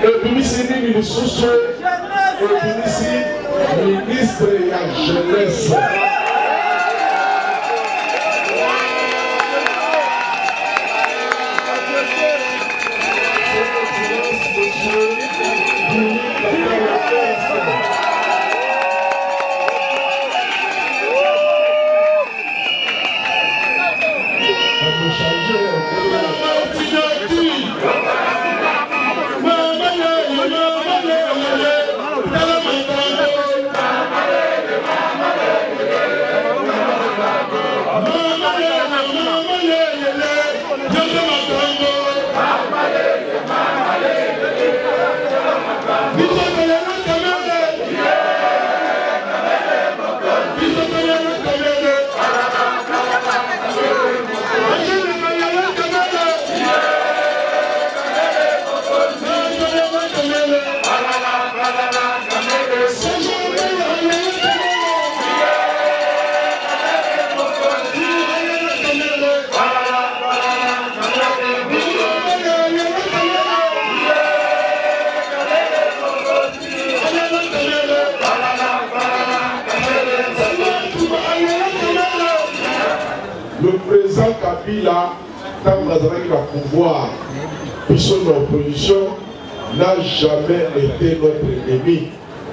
ebimisi nini lisusu ebimisi ministre ya jeunesse. Le président Kabila, quand on a donné le pouvoir, puisque l'opposition n'a jamais été notre ennemi,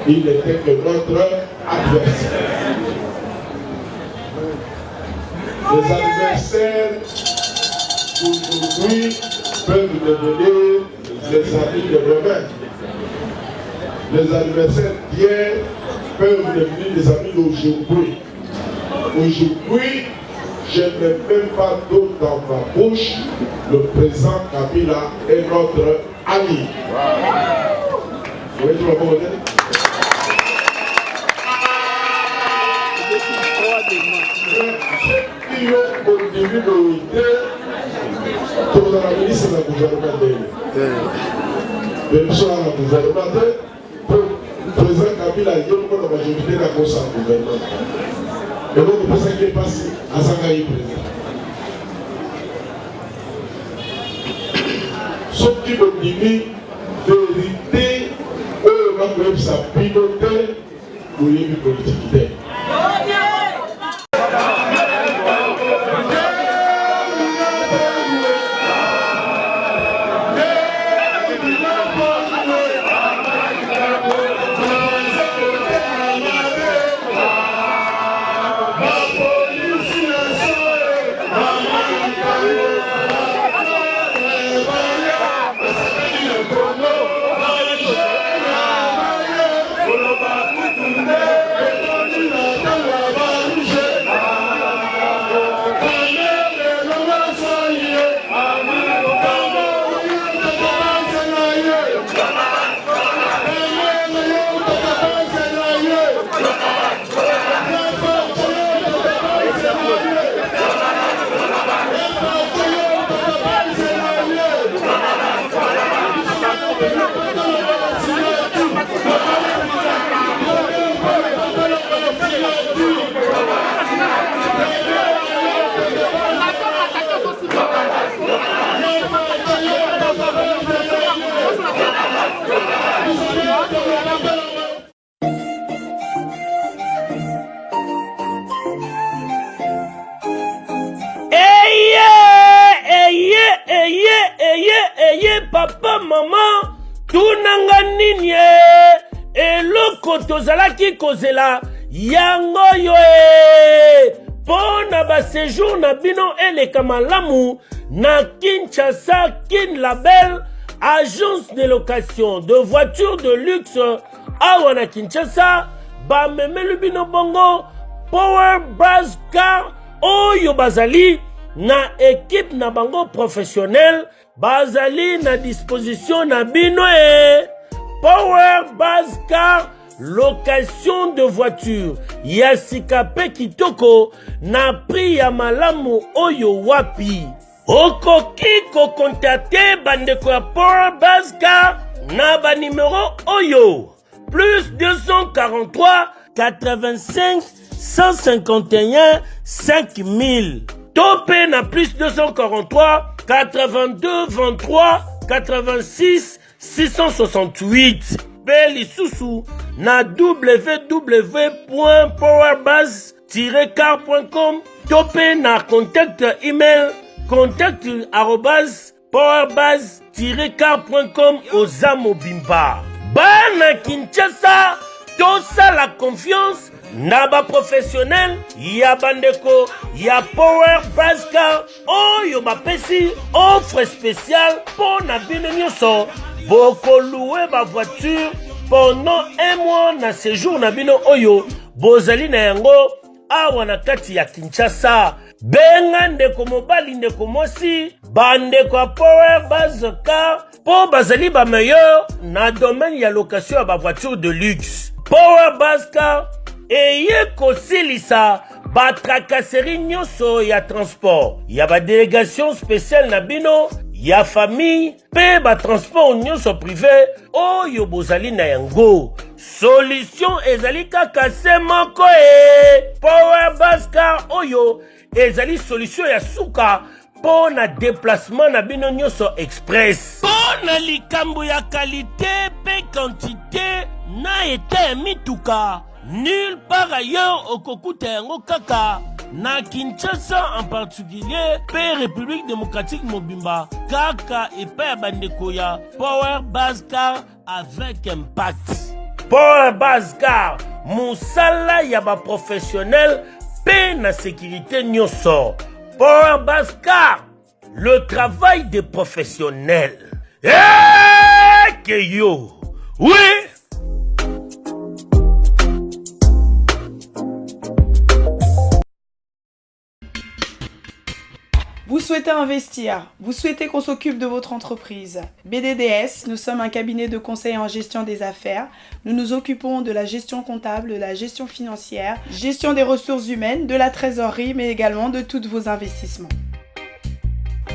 il n'était que notre adversaire. Les adversaires aujourd'hui peuvent devenir les amis de demain. Les adversaires d'hier peuvent devenir les amis d'aujourd'hui. Aujourd'hui, je n'ai même pas d'eau dans ma bouche. Le président Kabila est notre ami. Vous voyez, tu vas pas qui ont continué de tout dans la ministre de la gouvernement. Mais nous sommes dans le gouvernement. Le président Kabila est dans la majorité de la gouvernement. Et donc, le président qui est passé à Zangaï président. Sauf qui me dit vérité, eux, on va sa piloter pour les politiques. Papa, maman, tunanga nini eloko tozalaki kozela yango yo pona ba séjour na bino eleka malamu na Kinshasa Kin Label, agence de location de voitures de luxe awa na Kinshasa, ba memelu bino bongo Power Buzz Car oyo bazali na équipe na bango professionnel, bazali na disposition na bino Power Buzz Car, location de voiture ya sikape kitoko na prix ya malamu oyo wapi. Okoki ko contacter bandeko ya Power Buzz Car na ba numéro oyo plus 243 85 151 5000. Topé na plus 243 82 23 86 668 Beli Soussou na www.powerbase-car.com topé na contact email contact@powerbase-car.com oza mobimba. Bana Kinshasa tosa la confiance na ba professionnel ya bandeko ya Power Base Car oyo bapesi offre spéciale pour na bino nyonso boko louer ba voiture pendant un mois na séjour na bino oyo bozali na yango awa na kati ya Kinshasa. Benga ndeko mobali ndeko mosi bandeko ya Power Base Car po bazali ba meilleur na domaine ya location ya ba voiture de luxe. Power Base Car eye kosilisa ba tracasserie nyonso ya transport ya ba délégation spéciale na bino ya famille pe ba transport nyonso privé oyo bozali na yango. Solution ezali kaka se moko Power Base Car oyo ezali solution ya suka po na déplacement na bino nyonso express. Po na likambo ya qualité pe quantité na eta ya mituka nulle part ailleurs okokuta yango kaka na Kinshasa en particulier pe République démocratique mobimba kaka epai ya bandeko ya Power Base Car avec impact. Power Base Car musala ya ba professionnel pe na sécurité nyonso. Power Base Car, le travail des professionnels. Que yo, oui. Vous souhaitez investir, vous souhaitez qu'on s'occupe de votre entreprise. BDDS, nous sommes un cabinet de conseil en gestion des affaires. Nous nous occupons de la gestion comptable, de la gestion financière, gestion des ressources humaines, de la trésorerie, mais également de tous vos investissements.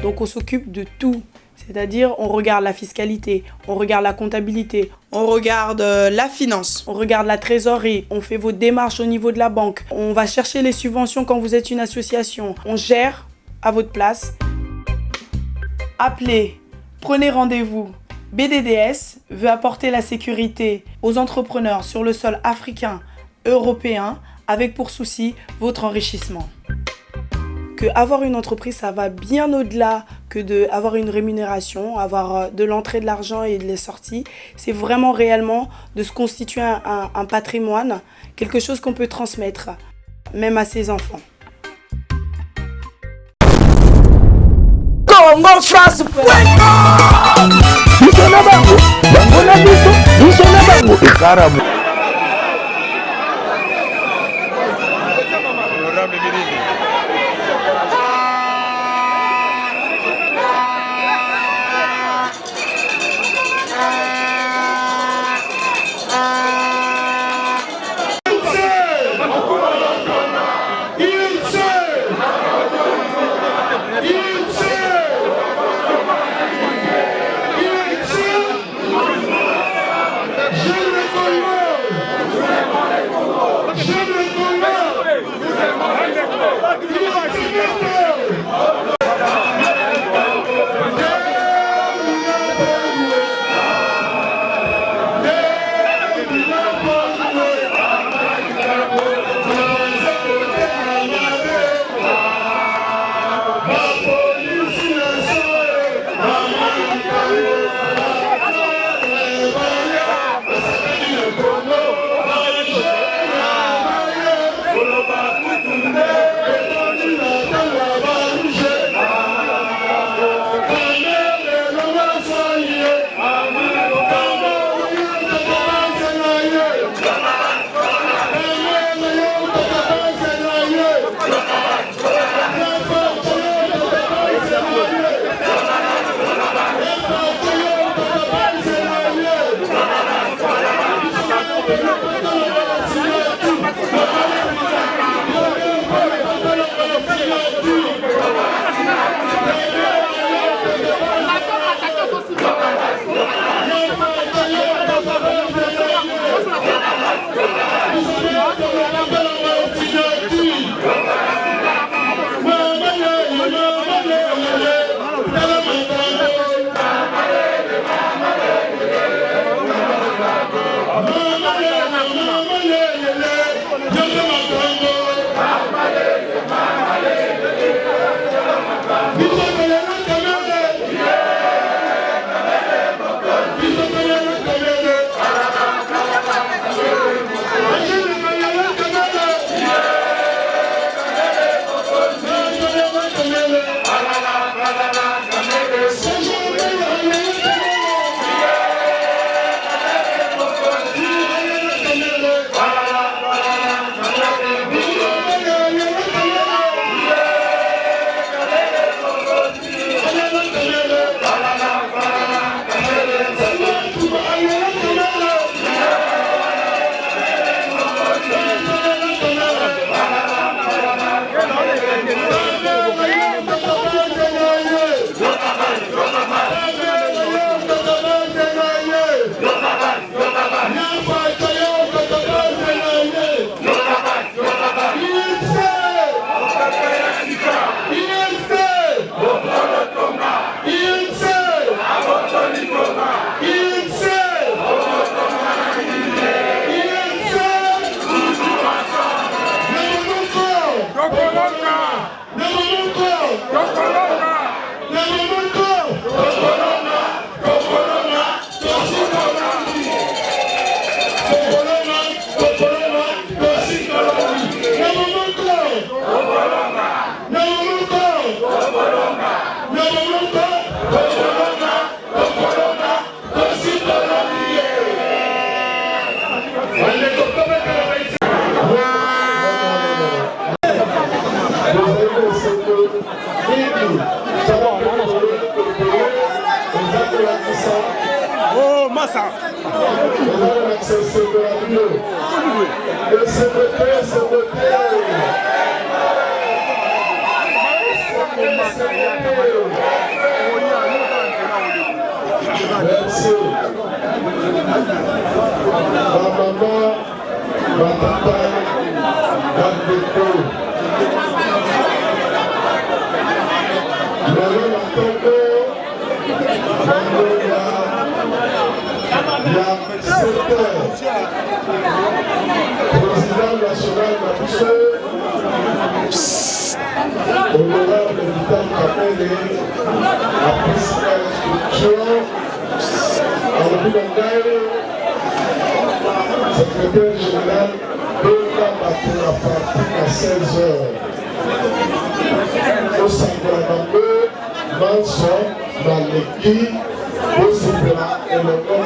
Donc on s'occupe de tout. C'est-à-dire, on regarde la fiscalité, on regarde la comptabilité, on regarde la finance, on regarde la trésorerie, on fait vos démarches au niveau de la banque, on va chercher les subventions quand vous êtes une association, on gère à votre place. Appelez, prenez rendez-vous. BDDS veut apporter la sécurité aux entrepreneurs sur le sol africain, européen, avec pour souci votre enrichissement. Que avoir une entreprise, ça va bien au-delà que d'avoir une rémunération, avoir de l'entrée de l'argent et de les sorties. C'est vraiment réellement de se constituer un patrimoine, quelque chose qu'on peut transmettre, même à ses enfants. Congo France Bisona bango bango na biso bisona bango ekaramu Je le ça. Merci. Ma maman, ma papa, ma déco. Maman, ma tonto, ma noya, la secteur, président national de la honorable Vital Kapele, la principale instruction, secrétaire général de la partie à 16h. Au Sanguanambe, Manson, Maleki, au Sibela et le nom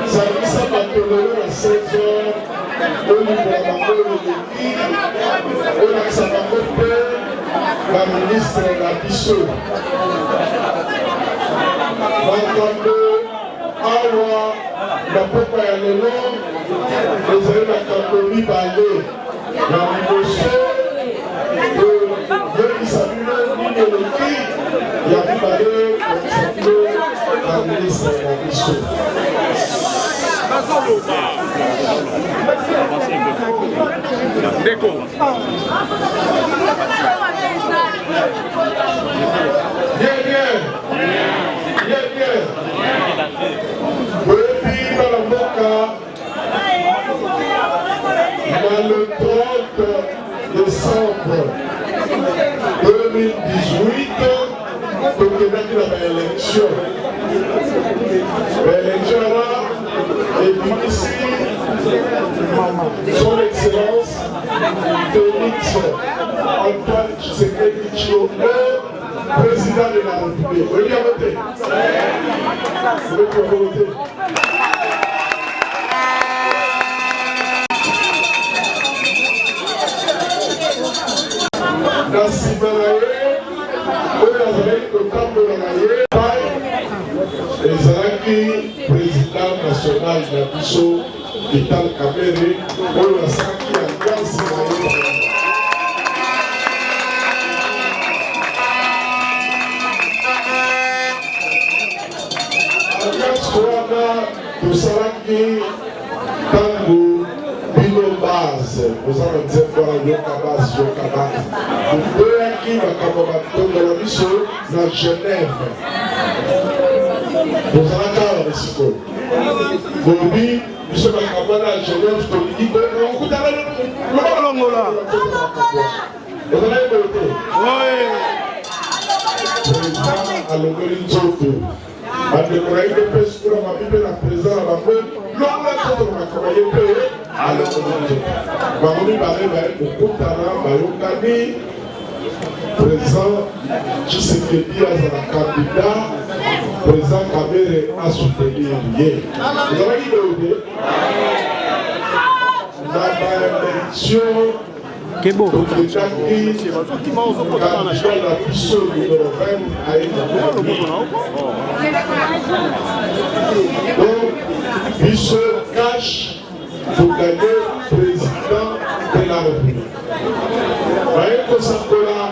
service à Bartolomé à 16h, au niveau de la la ministre la Bissot. Awa, la papa ya lelo, les amis la Camponi Balé, la Mimoso, le Isabelle, Ninoloki, Yabi Balé, la ministre la Bissot. D'accord. Bien. Depuis dans la Moka, le 30 décembre 2018, donc il y a l'élection. L'élection là, et puis ici, son excellence, Félix Antoine Tshisekedi Tshilombo, président de la République. Vous voulez voter? Vous voulez voter? Président national de la Bissot, Vital Kapele, pour la Saki Alliance. Alliance Rwanda, de Saraki, Tango, Bino Base, nous allons dire pour la Yoka Base, Yoka Base. Nous deux qui va comme de la Bissot dans Genève. Nous allons faire un récit. Bobby, nous sommes à Kabana, à Genève, je te dis que nous sommes à Longola. Vous allez voter? Oui. Président à Longoli Nzoto. À décorer de presse pour ma Bible, la présidente à ma femme. Longola Nzoto, ma camarade payée à Longoli Nzoto. Ma famille va aller au Koutana, Mayokani. Président Tshisekedi a un candidat. Président Kabere a soutenu hier. Vous avez dit de la élection de l'État qui candidat la Bissot numéro 20 a été donc Bissot cache pour gagner président de la République. Voyez que ça peut là,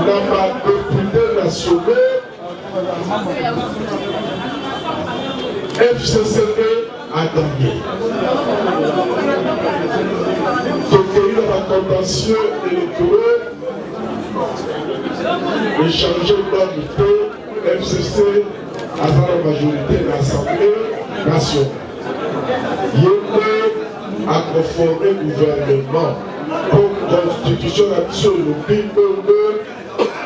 n'a pas député national. FCCD a gagné. Donc il y a un contentieux électoral, échanger d'unité, FCC a la majorité de l'Assemblée nationale. Il y a conformer le gouvernement pour constitution sur le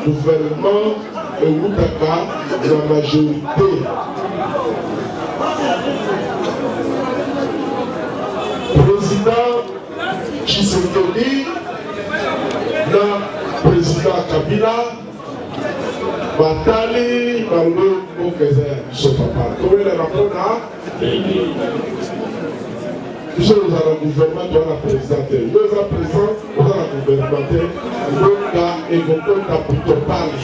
gouvernement et Moutaka, la majorité. Président Tshisekedi, le président Kabila, Batali, Malou, mon cousin, son papa. Comment il a rapport à nous sommes dans le gouvernement, dans la présidente. Nous sommes présents dans le gouvernement. Nous avons évoqué la plutôt parlé.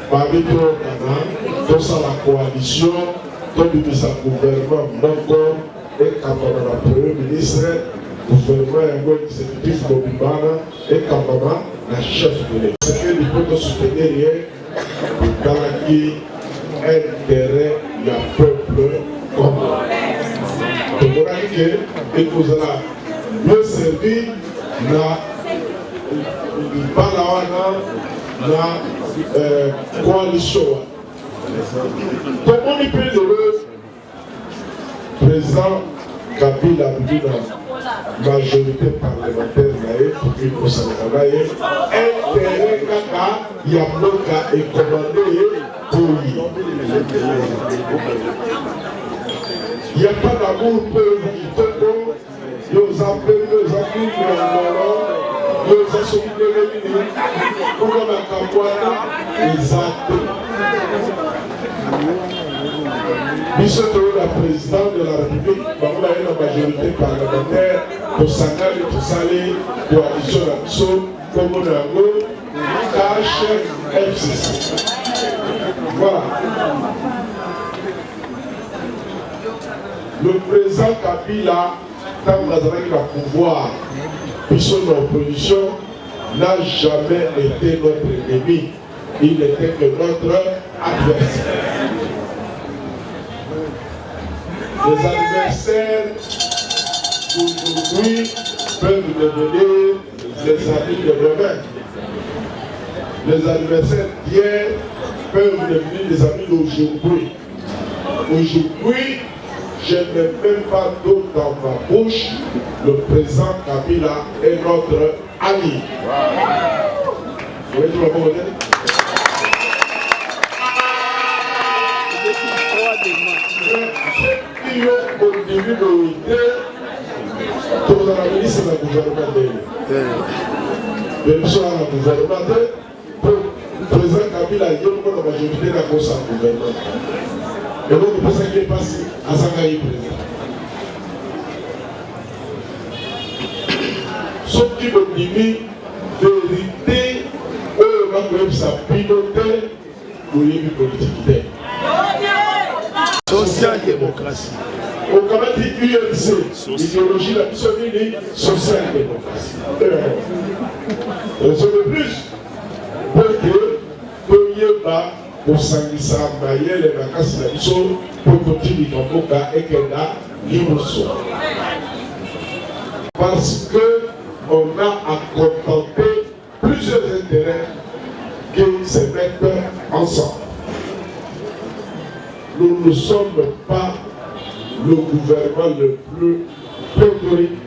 Parmi tout le Ghana, dans la coalition, dans le gouvernement, encore, et quand on a le Premier ministre, le gouvernement exécutif Bobibana, et quand on a la chef de l'État. C'est que nous pouvons soutenir dans qui intérêt du peuple congolais. Donc, on a dit que vous allez mieux servir la coalition. Comment il peut le président Kabila la majorité parlementaire pour qu'il puisse intérêt kaka yamoka et commander pour lui. Il n'y a pas d'amour pour nous. Nous appelons nos amis, nous assumons les ministres, nous avons la campagne, les actes. Monsieur la présidente de la République, nous avons la majorité parlementaire pour s'engager pour saler coalition la mission, comme on a cash FCC. Voilà. Le président Kabila, tant qu'il a le pouvoir, puis son opposition, n'a jamais été notre ennemi. Il n'était que notre adversaire. Les adversaires, aujourd'hui, peuvent devenir les amis de demain. Les adversaires d'hier peuvent devenir les amis d'aujourd'hui. Aujourd'hui, je n'ai même pas d'eau dans ma bouche. Le président Kabila est notre ami. Vous voyez tout le monde? Ceux qui ont continué de lutter pour la ministre de la gouvernement de pour le président Kabila, il y a une majorité de la cause en gouvernement. Et donc, c'est ça qui est passé à Sangaï président. Sauf qui me dit vérité, eux, on va même sa piloter pour les politiques. Social-démocratie. On commence à dire UNC, l'idéologie de la Mussolini, social-démocratie. Raison de plus, pour que pour s'engager les vacances de la mission pour continuer comme Boka et Kenda libre soit. Parce qu'on a à contenter plusieurs intérêts qui se mettent ensemble. Nous ne sommes pas le gouvernement le plus pléthorique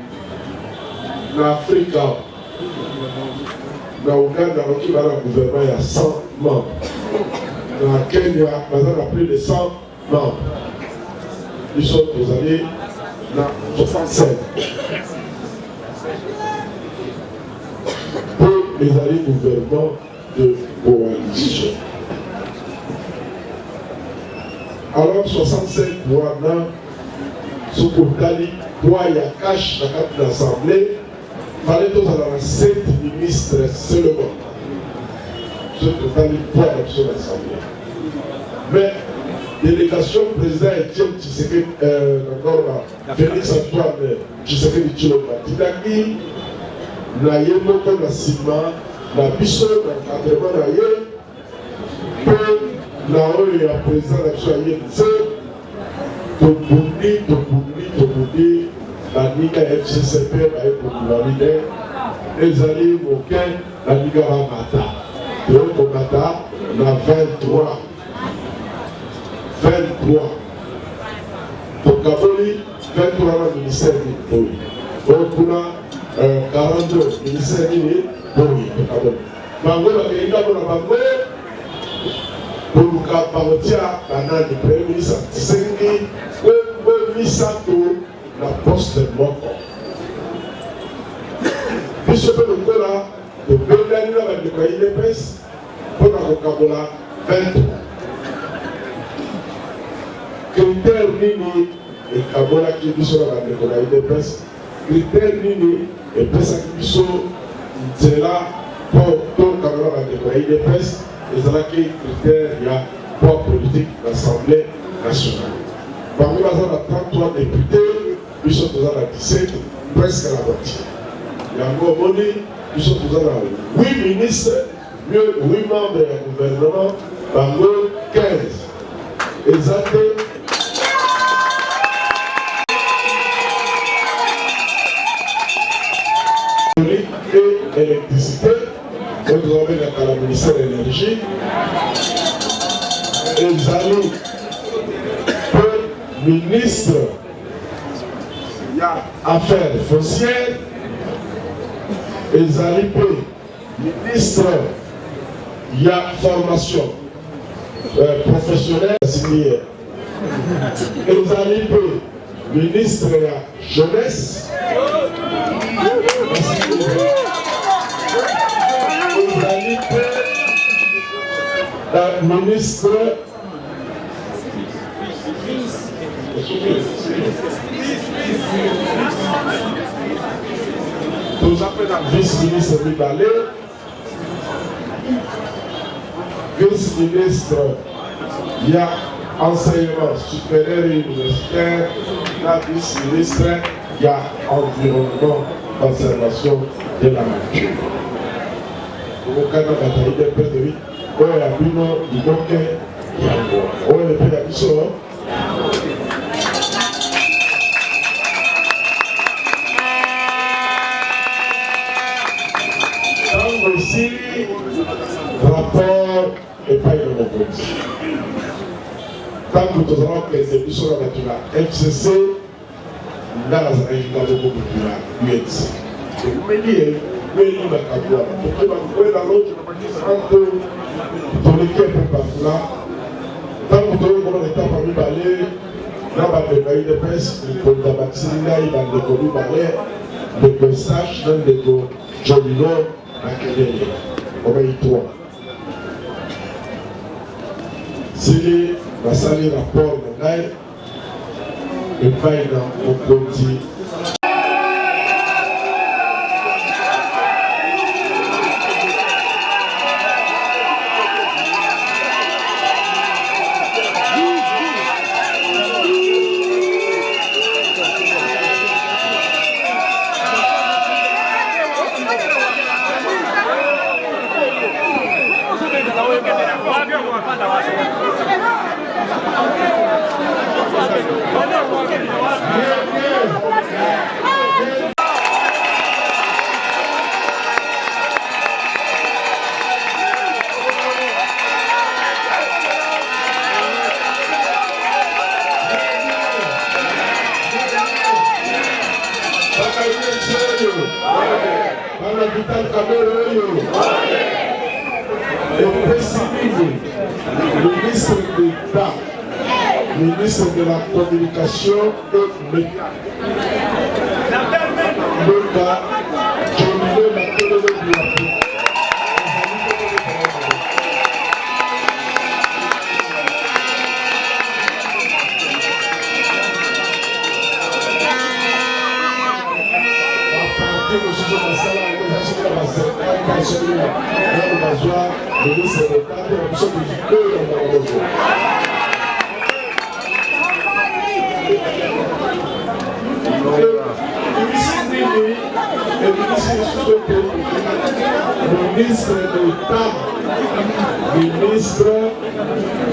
d'Afrique. Dans Ouganda, il y a un gouvernement, il y a 100 membres. Dans la Kenya, il y a plus de 100 membres. Ils sont aux années 67. Pour les années gouvernement de coalition. Alors 65 mois, ce qu'on a dit, il y a cash dans l'Assemblée, il fallait tous avoir 7 ministres seulement. Ce qu'on a dit, pour l'Assemblée. Mais, délégation président Etienne Tshisekedi, encore Félix Antoine Tshisekedi Tshilombo, Tidaki, na yemoko na sima, na biso, na encadrement na ye, pour la oyo ya président na biso aye nze, tobundi, baninga FCCP, baye popularité, ezali moke, baninga bamata. Donc, on a na 23. Pour Kaboli, 23 ans ministère de Boui. Donc, on a 42 ministère de Boui. Bango, il y a pour le Kaparotia, le Premier ministre Tshisekedi, la poste moko. Bishop le Kola, de Bélani, la presse, pour la Kabola 23. critère nini ekabolaki biso na bandeko na UDPS, critère nini epesaki biso nzela mpo tokanga na bandeko na UDPS, ezalaki critère ya poids politique l'Assemblée nationale. Parmi baza na 33 députés, biso toza na 17, presque la moitié. Yango omoni biso toza na 8 ministres, mieux 8 membres du gouvernement, bango 15. Exact. Et électricité, nous avons le ministère de l'énergie, les alliés, le ministre affaires foncières, les alliés, ministre il y a formation professionnelle, les alliés, ministre de la jeunesse, ministre nous appelons la vice-ministre Mibalé, vice-ministre il y a enseignement supérieur et universitaire, la vice-ministre il y a environnement, conservation de la nature. Au Canada, il y a des pays où il y a bino, il y a où il y a des choses. Dans aussi, rapport et pas de mon compte. Tant que nous avons présenté sur la FCC, nous avons un beaucoup de l'UNC. Vous me dites, oui, nous avons ton équipe est partout là. Tant que nous avons l'état parmi balais, dans la UDPS, le Tabaxina, il va le connu balais, le message dans le Jolino, à Kédélé. On va y toi. Si la salle rapport de l'air, et pas dans le petit. Ministre d'État, ministre de la Communication et Médias. Le cas, je voulais la télévision. Ministre d'État, ministre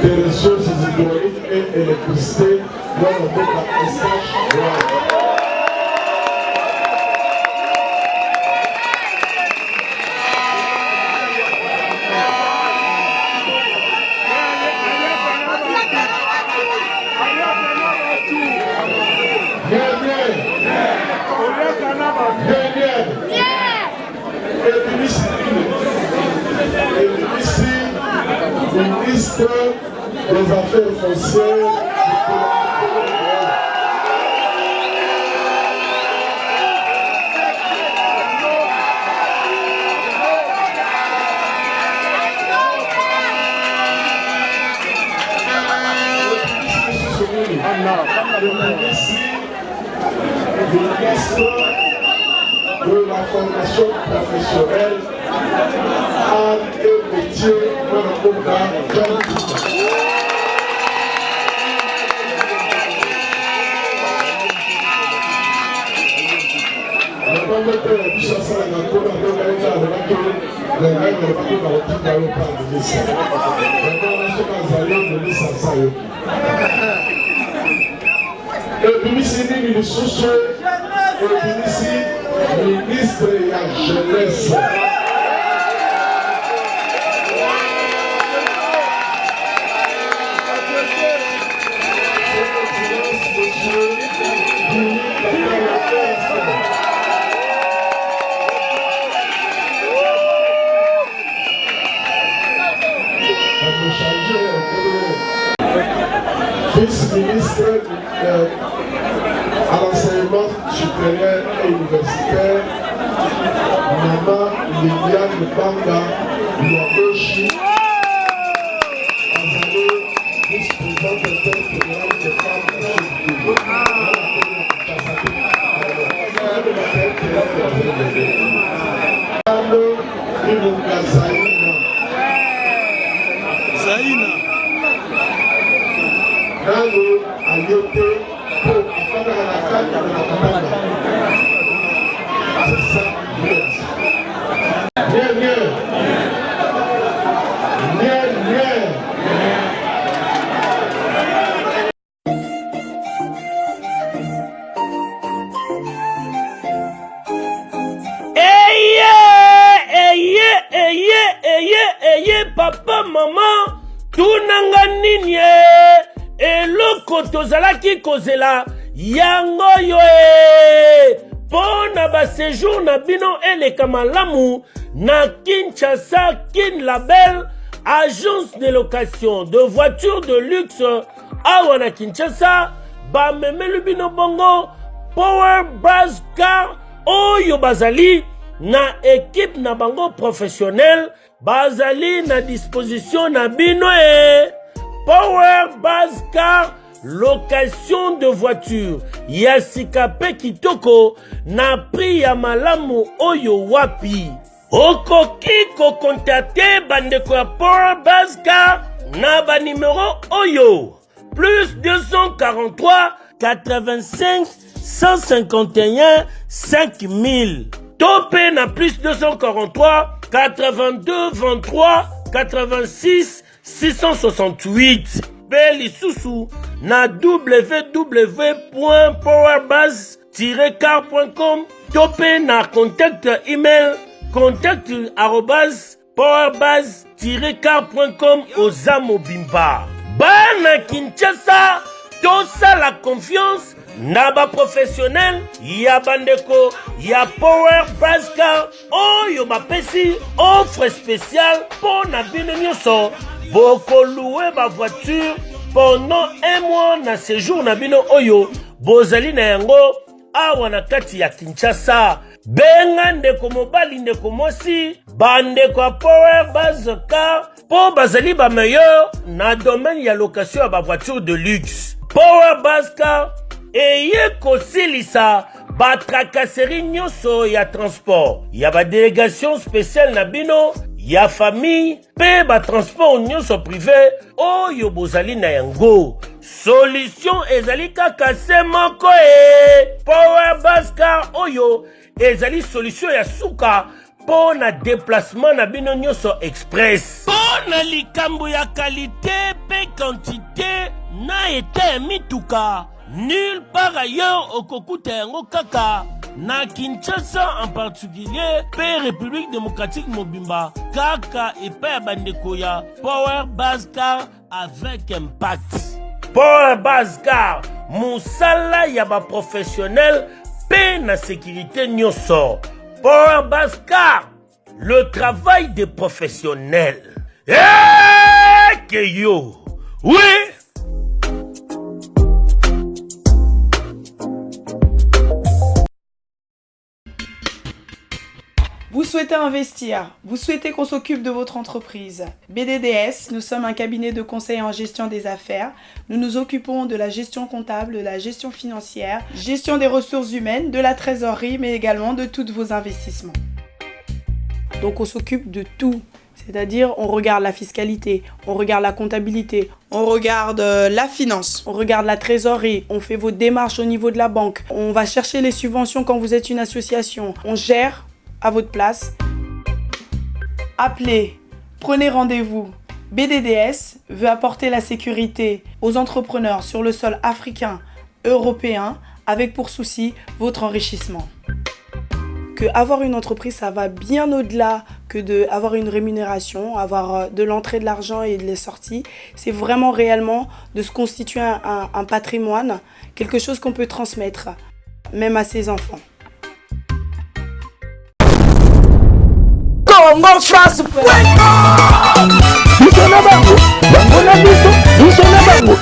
des Ressources hydrauliques et électricité, dans le groupe la SH. Ministre des Affaires foncières. de la formation professionnelle, art et métier de la ministre et la jeunesse. Vice-ministre à l'enseignement supérieur et universitaire, Mama Liliane Banga Yaboshi, vice-présidente fédérale des femmes Zaina. Nalo ayote pour afana la carte de la Katanga. C'est ça, bien. Bien. Papa, maman, tunanga nini eloko tozalaki kozela yango yo pona ba séjour na bino eleka malamu na Kinshasa Kin Label, agence de location de voitures de luxe awa na Kinshasa, ba memelu bino bongo Power Buzz Car oyo bazali na équipe na bango professionnel, bazali na disposition na bino Power Buzz Car, location de voiture ya sikape kitoko na prix ya malamu oyo wapi. Okoki kokontate bandeko ya Power Buzz Car na ba numéro oyo plus 243 85 151 5000. Topé na plus 243 82 23 86 668. Beli Soussou na www.powerbuzz-car.com. Topé na contact email contact@powerbuzz-car.com Ozamo Bimba. Bana Kinshasa, tosa la confiance na ba professionnel ya bandeko ya Power Buzz Car oyo bapesi offre spéciale pour na bino nyonso boko louer ba voiture pendant un mois na séjour na bino oyo bozali na yango awa na kati ya Kinshasa. Benga ndeko mobali ndeko mosi bandeko ya Power Buzz Car po bazali ba meilleur na domaine ya location ya ba voiture de luxe. Power Buzz Car eye kosilisa ba tracasserie nyonso ya transport ya ba délégation spéciale na bino ya famille pe ba transport nyonso privé oyo bozali na yango. Solution ezali kaka se moko Power Buzz Car oyo ezali solution ya suka po na déplacement na bino nyonso express. Po na likambo ya qualité pe quantité na ete mituka nulle part ailleurs au Kokuta yango kaka na Kinshasa en particulier pe République démocratique Mobimba kaka epa ya bandeko ya Power Buzz Car avec impact. Power Buzz Car musala ya ba professionnel pe na sécurité nyonso. Power Buzz Car, le travail des professionnels. Que yo, oui. Vous souhaitez investir, vous souhaitez qu'on s'occupe de votre entreprise. BDDS, nous sommes un cabinet de conseil en gestion des affaires. Nous nous occupons de la gestion comptable, de la gestion financière, gestion des ressources humaines, de la trésorerie, mais également de tous vos investissements. Donc on s'occupe de tout. C'est-à-dire, on regarde la fiscalité, on regarde la comptabilité, on regarde la finance, on regarde la trésorerie, on fait vos démarches au niveau de la banque, on va chercher les subventions quand vous êtes une association, on gère à votre place. Appelez, prenez rendez-vous. BDDS veut apporter la sécurité aux entrepreneurs sur le sol africain, européen, avec pour souci votre enrichissement. Que avoir une entreprise, ça va bien au-delà que d'avoir une rémunération, avoir de l'entrée de l'argent et de les sorties. C'est vraiment réellement de se constituer un patrimoine, quelque chose qu'on peut transmettre, même à ses enfants. Congo France Bango na biso, biso na bango.